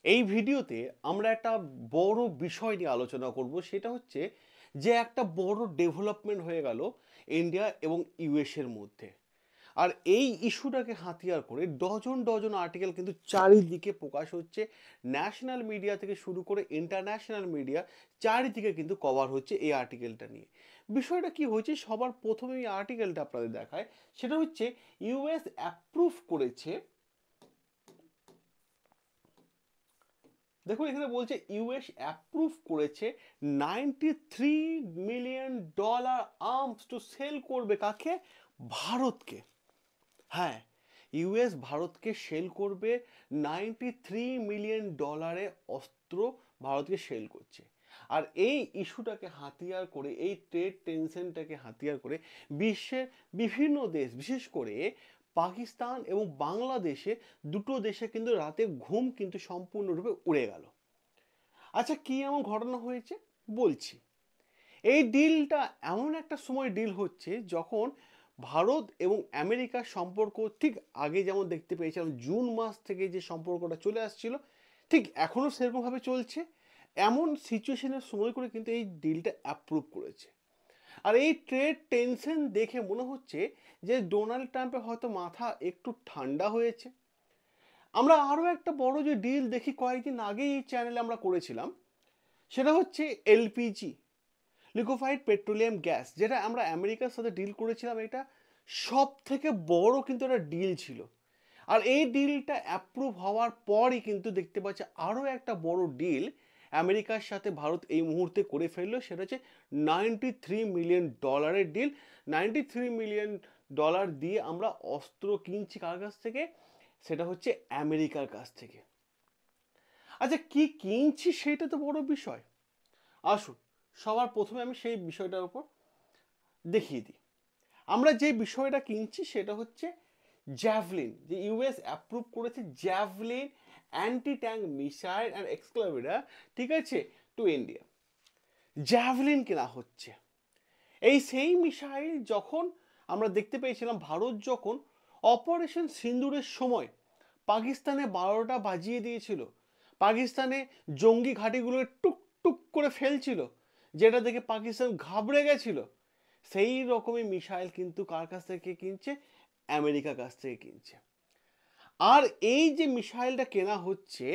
এই ভিডিওতে আমরা একটা বড় বিষয় নিয়ে আলোচনা করব, সেটা হচ্ছে যে একটা বড় ডেভেলপমেন্ট হয়ে গেল ইন্ডিয়া এবং ইউএস এর মধ্যে। আর এই ইস্যুটাকে হাতিয়ার করে ডজন ডজন আর্টিকেল কিন্তু চারিদিকে প্রকাশ হচ্ছে। ন্যাশনাল মিডিয়া থেকে শুরু করে ইন্টারন্যাশনাল মিডিয়া চারিদিকে কিন্তু কভার হচ্ছে এই আর্টিকেলটা নিয়ে। বিষয়টা কি হয়েছে, সবার প্রথমে এই আর্টিকেলটা আপনাদের দেখায়। সেটা হচ্ছে ইউএস অ্যাপ্রুভ করেছে, দেখুন এখানে বলছে ইউএস অ্যাপ্রুভ করেছে $93 মিলিয়ন আর্মস টু সেল করবে কাকে? ভারতকে। হ্যাঁ, ইউএস ভারতকে সেল করবে $93 মিলিয়ন অস্ত্র ভারতকে সেল করছে। আর এই ইস্যুটাকে হাতিয়ার করে, এই ট্রেড টেনশনটাকে হাতিয়ার করে বিশ্বের বিভিন্ন দেশ, বিশেষ করে পাকিস্তান এবং বাংলাদেশে, দুটো দেশে কিন্তু রাতে ঘুম কিন্তু সম্পূর্ণরূপে উড়ে গেল। আচ্ছা, কি এমন ঘটনা হয়েছে বলছি। এই ডিলটা এমন একটা সময় ডিল হচ্ছে যখন ভারত এবং আমেরিকার সম্পর্ক ঠিক আগে যেমন দেখতে পেয়েছিলাম, জুন মাস থেকে যে সম্পর্কটা চলে আসছিল, ঠিক এখনও সেরকমভাবে চলছে। এমন সিচুয়েশনের সময় করে কিন্তু এই ডিলটা অ্যাপ্রুভ করেছে। আর এই ট্রেড টেনশন দেখে মনে হচ্ছে যে ডোনাল্ড ট্রাম্পের হয়তো মাথা একটু ঠান্ডা হয়েছে। আমরা আরও একটা বড় যে ডিল দেখি কয়েকদিন আগে এই চ্যানেলে আমরা করেছিলাম, সেটা হচ্ছে এলপিজি, লিকুইফাইড পেট্রোলিয়াম গ্যাস, যেটা আমরা আমেরিকার সাথে ডিল করেছিলাম। এটা সব থেকে বড় কিন্তু একটা ডিল ছিল। আর এই ডিলটা অ্যাপ্রুভ হওয়ার পরই কিন্তু দেখতে পাচ্ছি আরও একটা বড় ডিল আমেরিকার সাথে ভারত এই মুহূর্তে করে ফেললো। সেটা হচ্ছে $93 মিলিয়ন ডিল। $93 মিলিয়ন দিয়ে আমরা অস্ত্র কিনছি কার কাছ থেকে? সেটা হচ্ছে আমেরিকার কাছ থেকে। আচ্ছা, কি কিনছি সেটা তো বড় বিষয়। আসুন সবার প্রথমে আমি সেই বিষয়টার উপর দেখিয়ে দিই। আমরা যে বিষয়টা কিনছি সেটা হচ্ছে জ্যাভলিন, যে ইউএস অ্যাপ্রুভ করেছে javelin anti tank missile and excavator, ঠিক আছে, টু ইন্ডিয়া। জ্যাভলিন কেনা হচ্ছে। এই সেই মিসাইল যখন আমরা দেখতে পেয়েছিলাম ভারত যখন অপারেশন সিন্দুরের সময় পাকিস্তানে 12টা বাজিয়ে দিয়েছিল, পাকিস্তানে জঙ্গি ঘাঁটিগুলো টুক টুক করে ফেলছিল, যেটা দেখে পাকিস্তান ঘাবড়ে গেছিল, সেই রকমই মিসাইল কিন্তু কার কাছ থেকে কিনছে? আমেরিকার কাছ থেকে কিনছে। আর এই যে মিসাইলটা কেনা হচ্ছে,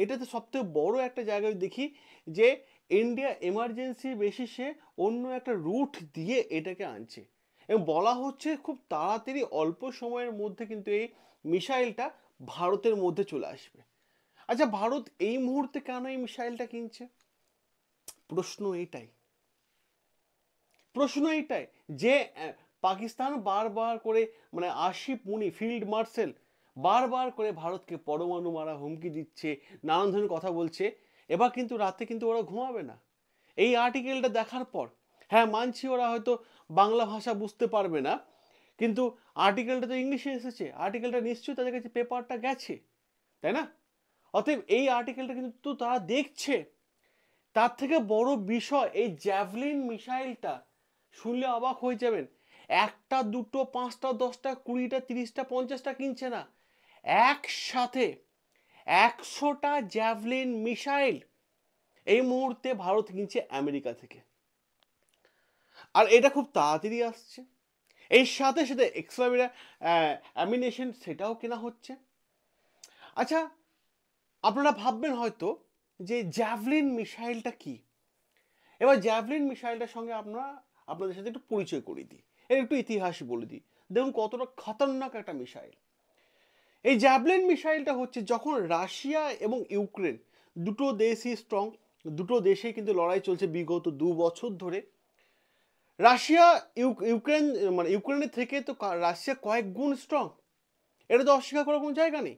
এটাতে সবথেকে বড় একটা জায়গায় দেখি যে ইন্ডিয়া এমার্জেন্সি বেসিসে অন্য একটা রুট দিয়ে এটাকে আনছে, এবং বলা হচ্ছে খুব তাড়াতাড়ি অল্প সময়ের মধ্যে কিন্তু এই মিসাইলটা ভারতের মধ্যে চলে আসবে। আচ্ছা, ভারত এই মুহূর্তে কেন এই মিসাইলটা কিনছে? প্রশ্ন এইটাই, প্রশ্ন এইটাই যে পাকিস্তান বারবার করে, মানে আসিফ মুনি ফিল্ড মার্শাল বারবার করে ভারতকে পরমাণু মারা হুমকি দিচ্ছে, নানান ধরনের কথা বলছে। এবার কিন্তু রাতে কিন্তু ওরা ঘুমাবে না এই আর্টিকেলটা দেখার পর। হ্যাঁ, মানছি ওরা হয়তো বাংলা ভাষা বুঝতে পারবে না, কিন্তু আর্টিকেলটা তো ইংলিশে এসেছে, আর্টিকেলটা নিশ্চয়ই তাদের কাছে পেপারটা গেছে, তাই না? অতএব এই আর্টিকেলটা কিন্তু তারা দেখছে। তার থেকে বড় বিষয়, এই জ্যাভলিন মিসাইলটা শুনলে অবাক হয়ে যাবেন, একটা দুটো পাঁচটা দশটা কুড়িটা 30টা 50টা কিনছে না, একসাথে 100টা জ্যাভলিন মিসাইল এই মুহূর্তে ভারত কিনছে আমেরিকা থেকে। আর এটা খুব তাড়াতাড়ি আসছে। এর সাথে সাথে এক্সট্রা অ্যামিনেশন সেটাও কেনা হচ্ছে। আচ্ছা, আপনারা ভাববেন হয়তো যে জ্যাভলিন মিসাইলটা কি। এবার জ্যাভলিন মিসাইলটার সঙ্গে আপনাদের সাথে একটু পরিচয় করিয়ে দিই, এর একটু ইতিহাস বলে দিই। দেখুন কতটা খতরনাক একটা মিসাইল। এই জ্যাভলিন মিসাইলটা হচ্ছে যখন রাশিয়া এবং ইউক্রেন দুটো দেশই স্ট্রং, দুটো দেশেই কিন্তু লড়াই চলছে বিগত 2 বছর ধরে। রাশিয়া ইউক্রেন, মানে ইউক্রেনের থেকে তো রাশিয়া কয়েক গুণ স্ট্রং, এটা তো অস্বীকার করার কোনো জায়গা নেই।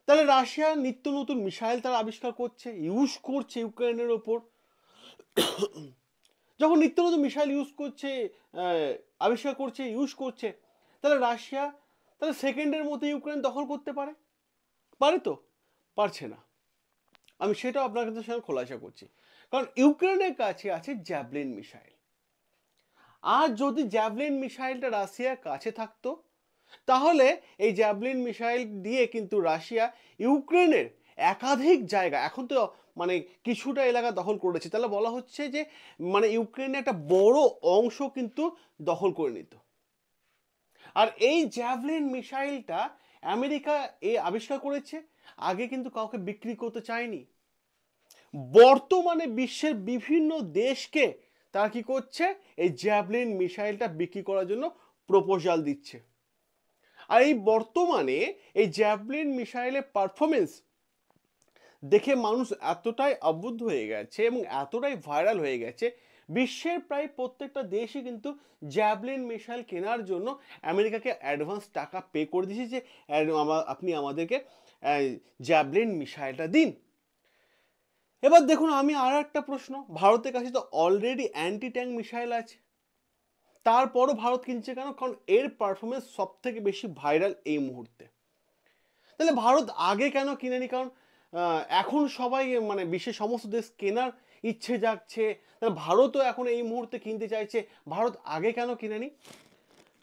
তাহলে রাশিয়া নিত্য নতুন মিসাইল তারা আবিষ্কার করছে, ইউজ করছে ইউক্রেনের ওপর। যখন নিত্য নতুন মিসাইল ইউজ করছে, আবিষ্কার করছে, ইউজ করছে, তাহলে রাশিয়া তাহলে সেকেন্ডের মধ্যে ইউক্রেন দখল করতে পারে? পারে তো? পারছে না। আমি সেটাও আপনার কাছে সঙ্গে খোলাসা করছি। কারণ ইউক্রেনের কাছে আছে জ্যাভলিন মিসাইল। আর যদি জ্যাভলিন মিসাইলটা রাশিয়ার কাছে থাকতো, তাহলে এই জ্যাভলিন মিসাইল দিয়ে কিন্তু রাশিয়া ইউক্রেনের একাধিক জায়গা, এখন তো মানে কিছুটা এলাকা দখল করেছে, তাহলে বলা হচ্ছে যে মানে ইউক্রেনের একটা বড় অংশ কিন্তু দখল করে নিত। আর এই জ্যাভলিন মিসাইলটা আমেরিকা আবিষ্কার করেছে, আগে কিন্তু কাউকে বিক্রি করতে চায়নি। বর্তমানে বিশ্বের বিভিন্ন দেশকে তারা কি করছে, এই জ্যাভলিন মিসাইলটা বিক্রি করার জন্য প্রপোজাল দিচ্ছে। আর এই বর্তমানে এই জ্যাভলিন মিসাইলের পারফরমেন্স দেখে মানুষ এতটাই আবদ্ধ হয়ে গেছে এবং এতটাই ভাইরাল হয়ে গেছে, বিশ্বের প্রায় প্রত্যেকটা দেশই কিন্তু জ্যাভলিন মিসাইল কেনার জন্য আমেরিকাকে অ্যাডভান্স টাকা পে করে দিয়েছে যে আপনি আমাদেরকে জ্যাভলিন মিসাইলটা দিন। এবার দেখুন, আমি আর একটা প্রশ্ন, ভারতের কাছে তো অলরেডি অ্যান্টি ট্যাঙ্ক মিসাইল আছে, তারপরও ভারত কিনছে কেন? কারণ এর পারফরমেন্স সব থেকে বেশি ভাইরাল এই মুহূর্তে। তাহলে ভারত আগে কেন কিনেনি? কারণ এখন সবাই মানে বিশ্বের সমস্ত দেশ কেনার ইচ্ছে জাগছে, তাহলে ভারতও এখন এই মুহূর্তে কিনতে চাইছে, ভারত আগে কেন কিনেনি?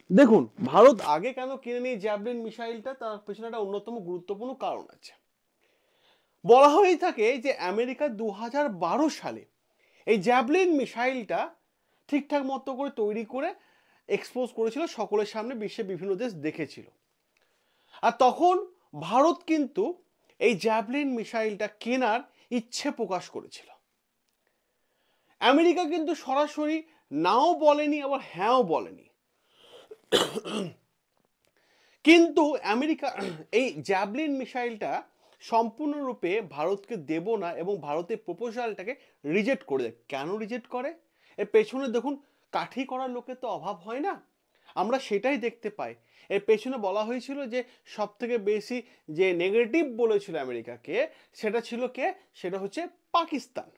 দেখুন, ভারত আগে কেন কিনেনি জ্যাভলিন মিসাইলটা, তার পেছনে একটা অন্যতম গুরুত্বপূর্ণ কারণ আছে। বলা হয়ে থাকে যে আমেরিকা 2012 সালে এই জ্যাভলিন মিসাইলটা ঠিকঠাক মতো করে তৈরি করে এক্সপোজ করেছিল সকলের সামনে, বিশ্বের বিভিন্ন দেশ দেখেছিল। আর তখন ভারত কিন্তু এই জ্যাভলিন মিসাইলটা কেনার ইচ্ছে প্রকাশ করেছিল। আমেরিকা কিন্তু সরাসরি নাও বলেনি আবার হ্যাঁও বলেনি, কিন্তু আমেরিকা এই জ্যাভলিন মিসাইলটা সম্পূর্ণরূপে ভারতকে দেব না এবং ভারতের প্রপোজালটাকে রিজেক্ট করে দেয়। কেন রিজেক্ট করে? এর পেছনে দেখুন, কাঠি করার লোকের তো অভাব হয় না, আমরা সেটাই দেখতে পাই। এর পেছনে বলা হয়েছিল যে সব থেকে বেশি যে নেগেটিভ বলেছিল আমেরিকাকে, সেটা ছিল কে? সেটা হচ্ছে পাকিস্তান,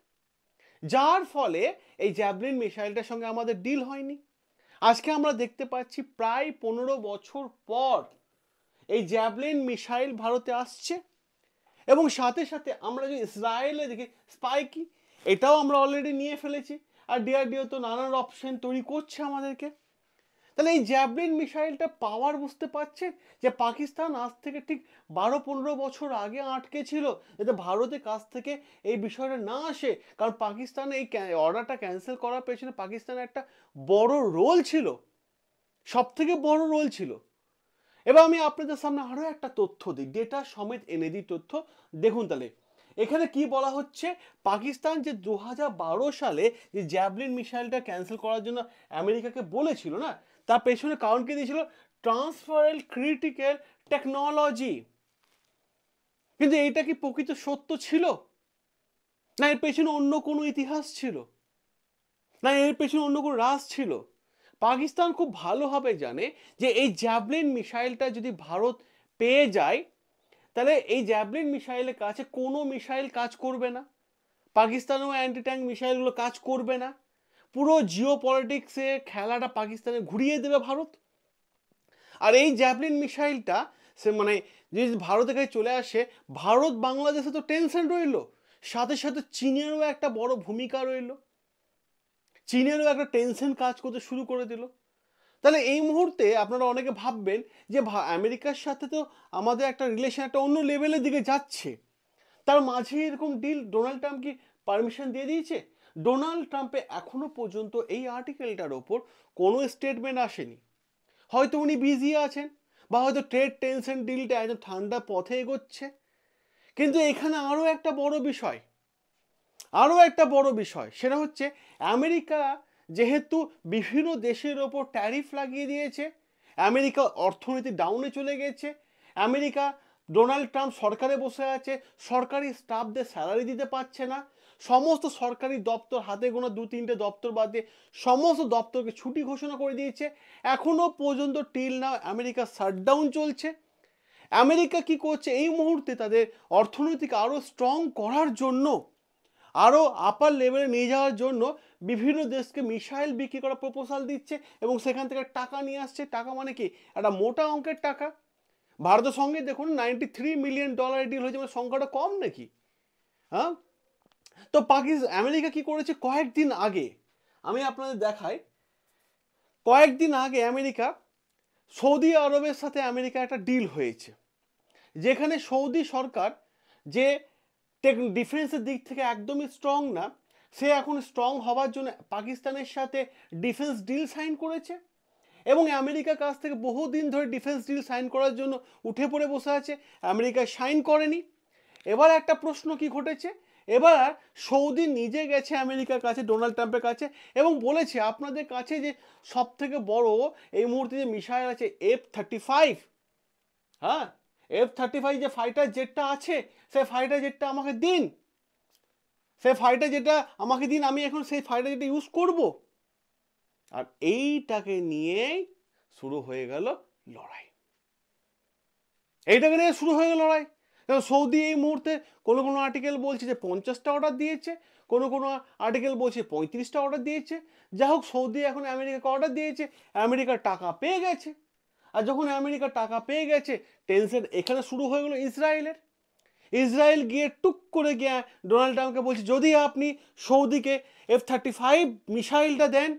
যার ফলে এই জ্যাভলিন মিসাইলটার সঙ্গে আমাদের ডিল হয়নি। আজকে আমরা দেখতে পাচ্ছি প্রায় 15 বছর পর এই জ্যাভলিন মিসাইল ভারতে আসছে, এবং সাথে সাথে আমরা যদি ইসরায়েলে দেখি স্পাইকি, এটাও আমরা অলরেডি নিয়ে ফেলেছি, আর ডিআরডিও তো নানান অপশন তৈরি করছে আমাদেরকে। তাহলে এই জ্যাভলিন মিসাইলটা পাওয়ার বুঝতে পারছেন যে পাকিস্তান আজ থেকে ঠিক 12-15 বছর আগে আটকে ছিল যাতে ভারতের কাছ থেকে এই বিষয়টা না আসে, কারণ পাকিস্তান এই অর্ডারটা ক্যান্সেল করার পেছনে পাকিস্তানের একটা বড় রোল ছিল, সব থেকে বড় রোল ছিল। এবার আমি আপনাদের সামনে আরো একটা তথ্য দিই, ডেটা সমেত এনে দিই তথ্য। দেখুন তাহলে এখানে কি বলা হচ্ছে, পাকিস্তান যে 2012 সালে যে জ্যাভলিন মিসাইলটা ক্যান্সেল করার জন্য আমেরিকাকে বলেছিল না, তার পেছনে কারণ কি দিয়েছিল? ট্রান্সফারেল ক্রিটিক্যাল টেকনোলজি। কিন্তু এইটা কি প্রকৃত সত্য ছিল, না এর পেছনে অন্য কোনো ইতিহাস ছিল, না এর পেছনে অন্য কোনো রাজ ছিল? পাকিস্তান খুব ভালোভাবে জানে যে এই জ্যাভলিন মিসাইলটা যদি ভারত পেয়ে যায়, তাহলে এই জ্যাভলিন মিসাইলের কাছে কোনো মিসাইল কাজ করবে না, পাকিস্তানেও অ্যান্টি ট্যাঙ্ক মিসাইলগুলো কাজ করবে না, পুরো জিও পলিটিক্সে খেলাটা পাকিস্তানে ঘুরিয়ে দেবে ভারত। আর এই জ্যাভলিন মিসাইলটা সে মানে যদি ভারতের কাছে চলে আসে, ভারত বাংলাদেশে তো টেনশন রইল, সাথে সাথে চীনেরও একটা বড় ভূমিকা রইল, চীনেরও একটা টেনশন কাজ করতে শুরু করে দিল। তাহলে এই মুহূর্তে আপনারা অনেকে ভাববেন যে আমেরিকার সাথে তো আমাদের একটা রিলেশন একটা অন্য লেভেলের দিকে যাচ্ছে, তার মাঝে এরকম ডিল ডোনাল্ড ট্রাম্প কি পারমিশন দিয়ে দিয়েছে? ডোনাল্ড ট্রাম্পে এখনো পর্যন্ত এই আর্টিকেলটার ওপর কোনো স্টেটমেন্ট আসেনি, হয়তো উনি বিজি আছেন বা হয়তো ট্রেড টেনশন ডিলটা একদম ঠান্ডা পথে এগোচ্ছে। কিন্তু এখানে আরও একটা বড় বিষয়, সেটা হচ্ছে আমেরিকা যেহেতু বিভিন্ন দেশের ওপর ট্যারিফ লাগিয়ে দিয়েছে, আমেরিকা অর্থনীতি ডাউনে চলে গেছে, আমেরিকা ডোনাল্ড ট্রাম্প সরকারে বসে আছে, সরকারি স্টাফদের স্যালারি দিতে পারছে না, সমস্ত সরকারি দপ্তর হাতে গোনা 2-3টে দপ্তর বাদ দিয়ে সমস্ত দপ্তরকে ছুটি ঘোষণা করে দিয়েছে, এখনো পর্যন্ত টিল নাও আমেরিকা শাটডাউন চলছে। আমেরিকা কি করছে? এই মুহূর্তে তাদের অর্থনৈতিক আরো স্ট্রং করার জন্য, আরও আপার লেভেলে নিয়ে যাওয়ার জন্য বিভিন্ন দেশকে মিসাইল বিক্রি করার প্রপোজাল দিচ্ছে এবং সেখান থেকে টাকা নিয়ে আসছে। টাকা মানে কি? একটা মোটা অঙ্কের টাকা। ভারতের সঙ্গে দেখুন $93 মিলিয়ন ডিল হয়েছে, মানে সংখ্যাটা কম নাকি? হ্যাঁ, তো আমেরিকা কি করেছে কয়েকদিন আগে, আমি আপনাদের দেখাই, কয়েকদিন আগে আমেরিকা সৌদি আরবের সাথে আমেরিকা একটা ডিল হয়েছে, যেখানে সৌদি সরকার যে ডিফেন্সের দিক থেকে একদমই স্ট্রং না, সে এখন স্ট্রং হওয়ার জন্য পাকিস্তানের সাথে ডিফেন্স ডিল সাইন করেছে এবং আমেরিকার কাছ থেকে বহুদিন ধরে ডিফেন্স ডিল সাইন করার জন্য উঠে পড়ে বসে আছে, আমেরিকা সাইন করেনি। এবার একটা প্রশ্ন কি ঘটেছে, এবার সৌদি নিজে গেছে আমেরিকার কাছে, ডোনাল্ড ট্রাম্পের কাছে, এবং বলেছে আপনাদের কাছে যে সব থেকে বড় এই মুহূর্তে যে মিসাইল আছে F-35, হ্যাঁ F-35 যে ফাইটার জেটটা আছে, সেই ফাইটার জেটটা আমাকে দিন, সেই ফাইটার জেটটা আমাকে দিন, আমি এখন সেই ফাইটার জেটটা ইউজ করব। আর এইটাকে নিয়েই শুরু হয়ে গেল লড়াই, এইটাকে নিয়ে শুরু হয়ে গেল লড়াই। সৌদি এই মুহূর্তে কোনো কোনো আর্টিকেল বলছে যে 50টা অর্ডার দিয়েছে, কোনো কোনো আর্টিকেল বলছে 35টা অর্ডার দিয়েছে। যা হোক, সৌদি এখন আমেরিকাকে অর্ডার দিয়েছে, আমেরিকার টাকা পেয়ে গেছে। আর যখন আমেরিকার টাকা পেয়ে গেছে, টেনশন এখানে শুরু হয়ে গেল ইসরায়েলের। ইসরায়েল গিয়ে টুক করে গিয়ে ডোনাল্ড ট্রাম্পকে বলছে যদি আপনি সৌদিকে F-35 মিসাইলটা দেন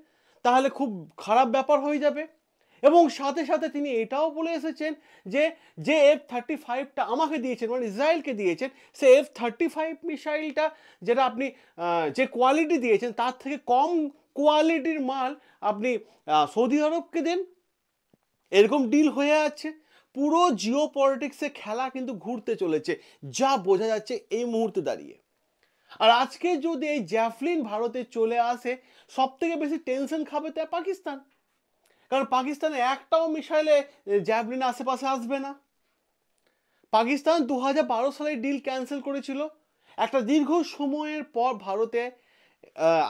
তাহলে খুব খারাপ ব্যাপার হয়ে যাবে। এবং সাথে সাথে তিনি এটাও বলে এসেছেন যে যে F-35টা আমাকে দিয়েছেন, মানে ইসরায়েলকে দিয়েছেন, সে F-35 মিসাইলটা যেটা আপনি যে কোয়ালিটি দিয়েছেন তার থেকে কম কোয়ালিটির মাল আপনি সৌদি আরবকে দেন। এরকম ডিল হয়ে আছে। পুরো জিও পলিটিক্সে খেলা কিন্তু ঘুরতে চলেছে, যা বোঝা যাচ্ছে এই মুহূর্তে দাঁড়িয়ে। আর আজকে যদি এই জ্যাভলিন ভারতে চলে আসে, সব থেকে বেশি টেনশন খাবে তো পাকিস্তান, কারণ পাকিস্তানে একটাও মিসাইলে জ্যাভলিন আশেপাশে আসবে না। পাকিস্তান 2012 সালে ডিল ক্যান্সেল করেছিল, একটা দীর্ঘ সময়ের পর ভারতে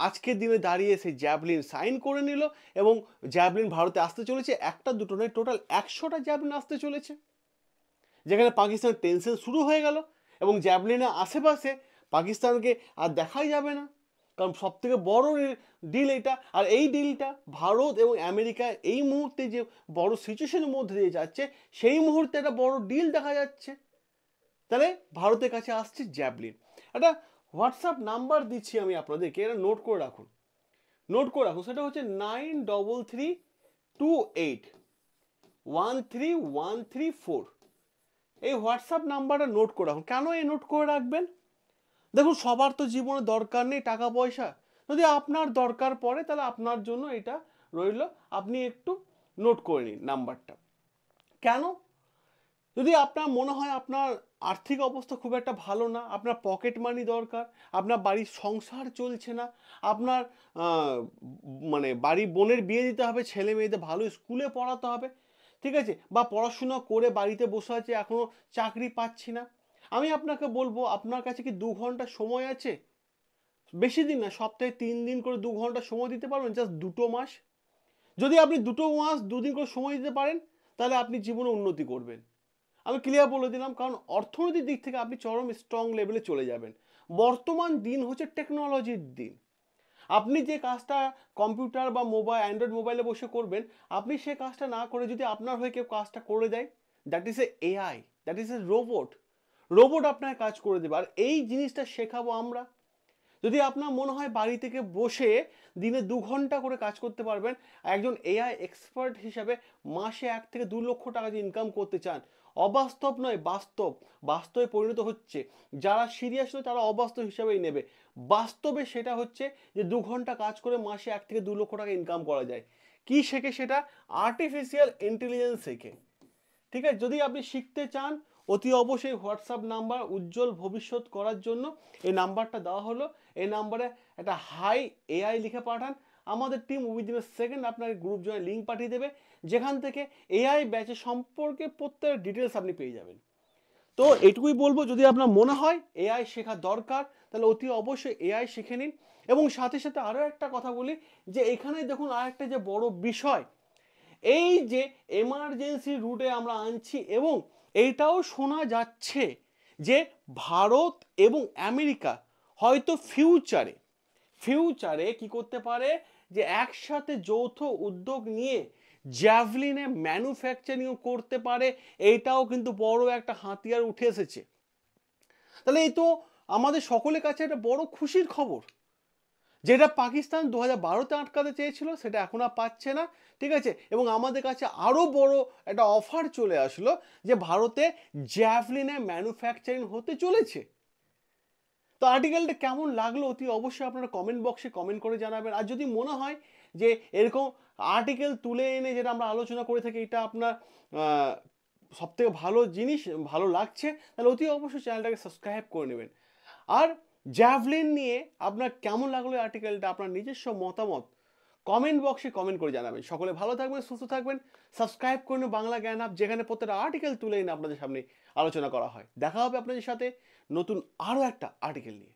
আজকের দিনে দাঁড়িয়ে সেই জ্যাভলিন সাইন করে নিল এবং জ্যাভলিন ভারতে আসতে চলেছে, একটা দুটো নয়, টোটাল 100টা জ্যাভলিন আসতে চলেছে, যেখানে পাকিস্তানের টেনশন শুরু হয়ে গেল এবং জ্যাভলিনের আশেপাশে পাকিস্তানকে আর দেখাই যাবে না, কারণ সব থেকে বড় ডিল এটা। আর এই ডিলটা ভারত এবং আমেরিকা এই মুহূর্তে যে বড় সিচুয়েশনের মধ্যে দিয়ে যাচ্ছে, সেই মুহূর্তে একটা বড় ডিল দেখা যাচ্ছে। তাহলে ভারতের কাছে আসছে জ্যাভলিন। একটা হোয়াটসঅ্যাপ নাম্বার দিচ্ছি আমি আপনাদেরকে, এটা নোট করে রাখুন, নোট করে রাখুন। সেটা হচ্ছে 9332813134। এই হোয়াটসঅ্যাপ নাম্বারটা নোট করে রাখুন। কেন এই নোট করে রাখবেন? দেখুন, সবার তো জীবনে দরকার নেই টাকা পয়সা, যদি আপনার দরকার পড়ে তাহলে আপনার জন্য এটা রইল, আপনি একটু নোট করে নিন নাম্বারটা। কেন? যদি আপনার মনে হয় আপনার আর্থিক অবস্থা খুব একটা ভালো না, আপনার পকেট মানি দরকার, আপনার বাড়ির সংসার চলছে না, আপনার মানে বাড়ির বোনের বিয়ে দিতে হবে, ছেলে মেয়েদের ভালো স্কুলে পড়াতে হবে, ঠিক আছে, বা পড়াশোনা করে বাড়িতে বসে আছে এখনও চাকরি পাচ্ছি না, আমি আপনাকে বলবো আপনার কাছে কি 2 ঘন্টা সময় আছে? বেশি দিন না, সপ্তাহে 3 দিন করে 2 ঘন্টা সময় দিতে পারবেন, জাস্ট 2 মাস। যদি আপনি 2 মাস 2 দিন করে সময় দিতে পারেন, তাহলে আপনি জীবনে উন্নতি করবেন। আমি ক্লিয়ার বলে দিলাম, কারণ অর্থনৈতিক দিক থেকে আপনি চরম স্ট্রং লেভেলে চলে যাবেন। বর্তমান দিন হচ্ছে টেকনোলজির দিন। আপনি যে কাজটা কম্পিউটার বা মোবাইল, অ্যান্ড্রয়েড মোবাইলে বসে করবেন, আপনি সে কাজটা না করে যদি আপনার হয়ে কেউ কাজটা করে দেয়, that is a AI, that is a robot. Robot আপনার কাজ করে দেবে। আর এই জিনিসটা শেখাবো আমরা। যদি আপনার মনে হয় বাড়ি থেকে বসে দিনে 2 ঘন্টা করে কাজ করতে পারবেন, একজন AI এক্সপার্ট হিসাবে মাসে 1 থেকে 2 লক্ষ টাকা যে ইনকাম করতে চান, অবাস্তব নয়, বাস্তব, বাস্তবে পরিণত হচ্ছে। যারা সিরিয়াস নয় তারা অবাস্তব হিসাবেই নেবে, বাস্তবে সেটা হচ্ছে যে 2 ঘন্টা কাজ করে মাসে 1 থেকে 2 লক্ষ টাকা ইনকাম করা যায়। কি শেখে সেটা? আর্টিফিশিয়াল ইন্টেলিজেন্স শেখে। ঠিক আছে, যদি আপনি শিখতে চান, অতি অবশ্যই হোয়াটসঅ্যাপ নাম্বার উজ্জ্বল ভবিষ্যৎ করার জন্য এই নাম্বারটা দেওয়া হলো, এই নাম্বারে একটা হাই AI লিখে পাঠান, আমাদের টিম উইদিন এ সেকেন্ড আপনাকে গ্রুপ জয়েন লিঙ্ক পাঠিয়ে দেবে, যেখান থেকে AI ব্যাচের সম্পর্কে প্রত্যেক ডিটেলস আপনি পেয়ে যাবেন। তো এটুকুই বলবো, যদি আপনার মনে হয় AI শেখা দরকার, তাহলে অতি অবশ্যই AI শিখে নিন। এবং সাথে সাথে আরও একটা কথা বলি, যে এখানে দেখুন আরেকটা যে বড় বিষয়, এই যে এমার্জেন্সি রুটে আমরা আনছি, এবং এইটাও শোনা যাচ্ছে যে ভারত এবং আমেরিকা হয়তো ফিউচারে কি করতে পারে, যে একসাথে যৌথ উদ্যোগ নিয়ে জ্যাভলিনে ম্যানুফ্যাকচারিং করতে পারে। এইটাও কিন্তু বড় একটা হাতিয়ার উঠে এসেছে। তাহলে এই তো আমাদের সকলের কাছে একটা বড় খুশির খবর, যেটা পাকিস্তান 2012-তে আটকাতে চেয়েছিল সেটা এখন আর পাচ্ছে না, ঠিক আছে। এবং আমাদের কাছে আরও বড় একটা অফার চলে আসলো যে ভারতে জ্যাভলিনের ম্যানুফ্যাকচারিং হতে চলেছে। তো আর্টিকেলটা কেমন লাগলো অতি অবশ্যই আপনারা কমেন্ট বক্সে কমেন্ট করে জানাবেন। আর যদি মনে হয় যে এরকম আর্টিকেল তুলে এনে যেটা আমরা আলোচনা করে থাকি এটা আপনার সবথেকে ভালো জিনিস, ভালো লাগছে, তাহলে অতি অবশ্যই চ্যানেলটাকে সাবস্ক্রাইব করে নেবেন। আর জ্যাভলিন নিয়ে আপনার কেমন লাগলো আর্টিকেলটা, আপনার নিজস্ব মতামত কমেন্ট বক্সে কমেন্ট করে জানাবেন। সকলে ভালো থাকবেন, সুস্থ থাকবেন, সাবস্ক্রাইব করে নিন বাংলা জ্ঞান হাব, যেখানে প্রত্যেকটা আর্টিকেল তুলে এনে আপনাদের সামনে আলোচনা করা হয়। দেখা হবে আপনাদের সাথে নতুন আরও একটা আর্টিকেল নিয়ে।